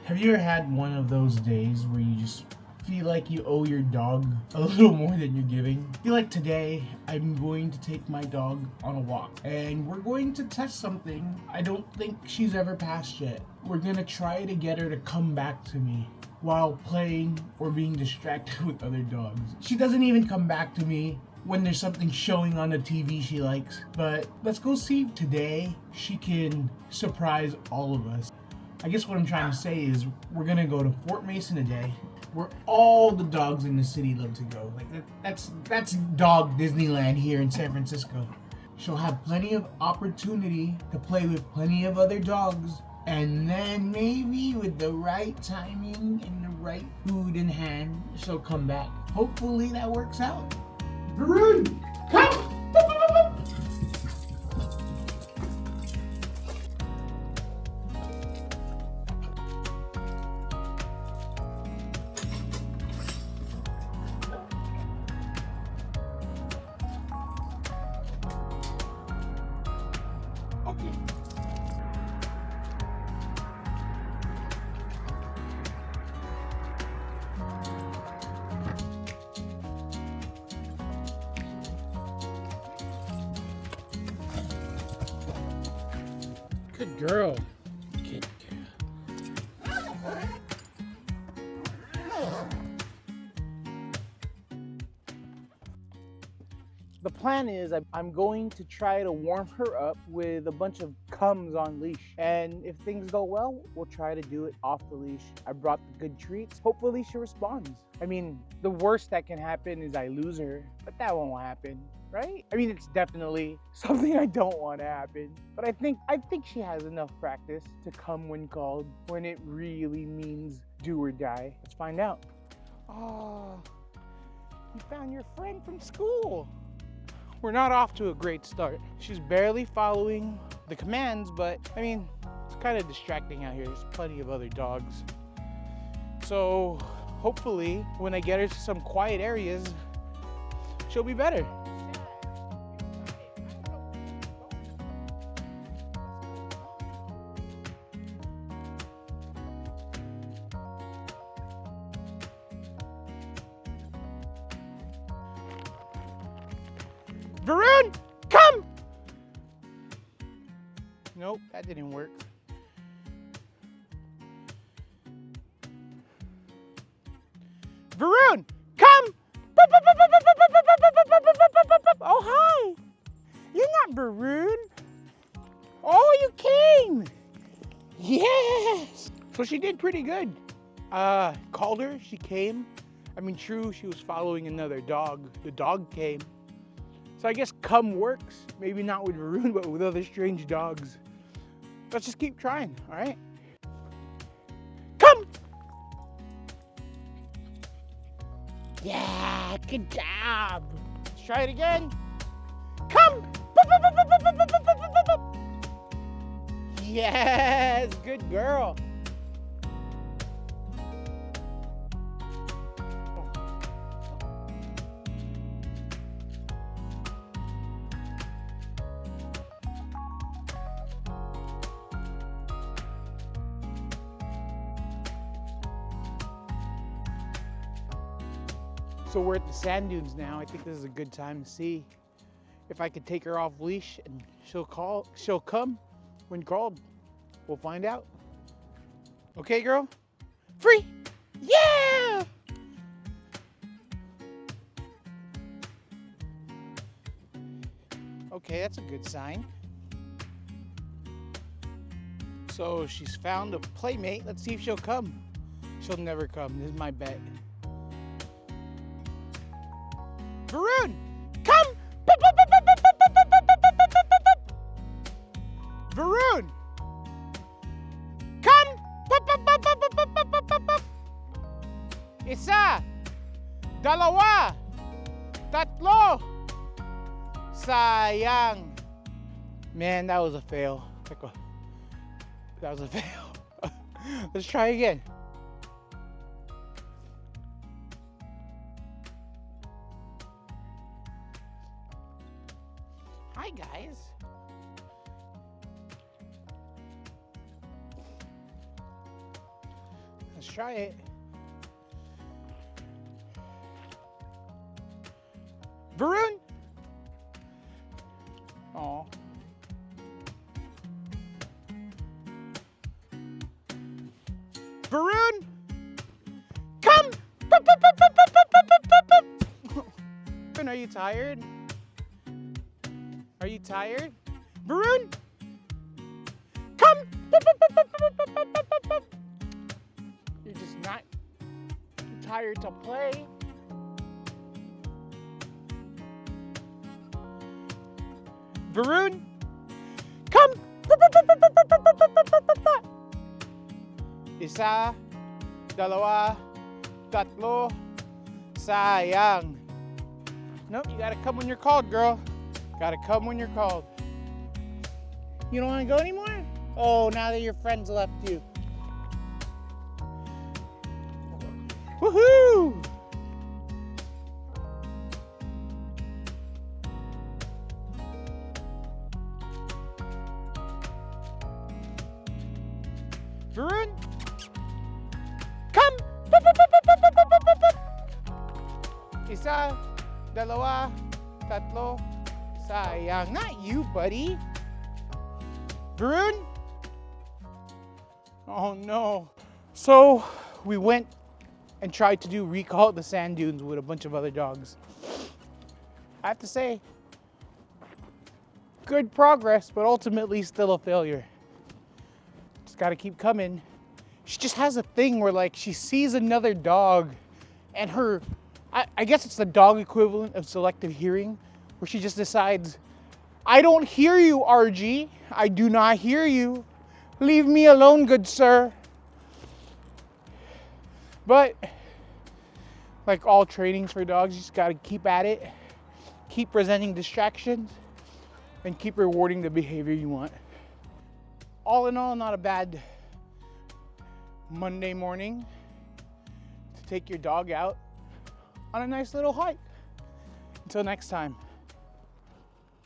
Have you ever had one of those days where you just feel like you owe your dog a little more than you're giving? I feel like today I'm going to take my dog on a walk and we're going to test something I don't think she's ever passed yet. We're gonna try to get her to come back to me while playing or being distracted with other dogs. She doesn't even come back to me when there's something showing on the TV she likes. But let's go see if today she can surprise all of us. I guess what I'm trying to say is we're gonna go to Fort Mason today, where all the dogs in the city love to go. Like that's dog Disneyland here in San Francisco. She'll have plenty of opportunity to play with plenty of other dogs, and then maybe with the right timing and the right food in hand, she'll come back. Hopefully that works out. Varun, come! Good girl. Good girl. The plan is I'm going to try to warm her up with a bunch of cums on leash. And if things go well, we'll try to do it off the leash. I brought the good treats. Hopefully she responds. I mean, the worst that can happen is I lose her, but that won't happen. Right? I mean, it's definitely something I don't want to happen, but I think she has enough practice to come when called, when it really means do or die. Let's find out. Oh, you found your friend from school. We're not off to a great start. She's barely following the commands, but I mean, it's kind of distracting out here. There's plenty of other dogs. So hopefully when I get her to some quiet areas, she'll be better. Varun, come! Nope, that didn't work. Varun, come! Oh, hi! You're not Varun. Oh, you came! Yes! So she did pretty good. Called her, she came. I mean, true, she was following another dog. The dog came. So I guess come works, maybe not with Varun, but with other strange dogs. Let's just keep trying, all right? Come! Yeah, good job. Let's try it again. Come! Yes, good girl. So we're at the sand dunes now. I think this is a good time to see if I could take her off leash and she'll come when called. We'll find out. Okay, girl? Free! Yeah! Okay, that's a good sign. So she's found a playmate. Let's see if she'll come. She'll never come. This is my bet. Varun, come! Varun, come! Isa, dalawa, tatlo. Sayang. Man, that was a fail. That was a fail. Let's try again. Hi, guys. Let's try it. Varun! Aw. Varun! Come! Varun, are you tired? Are you tired? Varun! Come! You're just not tired to play. Varun! Come! Isa, dalawa, tatlo, sayang. Nope, you gotta come when you're called, girl. Gotta come when you're called. You don't wanna go anymore? Oh, now that your friends left you. Woohoo! Varun, come! Isa, dalawa, tatlo, sayang. Not you, buddy. Varun? Oh no. So we went and tried to do recall at the sand dunes with a bunch of other dogs. I have to say, good progress, but ultimately still a failure. Just gotta keep coming. She just has a thing where like she sees another dog and her, I guess it's the dog equivalent of selective hearing, where she just decides, I don't hear you, RG. I do not hear you. Leave me alone, good sir. But like all trainings for dogs, you just gotta keep at it, keep presenting distractions, and keep rewarding the behavior you want. All in all, not a bad Monday morning to take your dog out on a nice little hike. Until next time.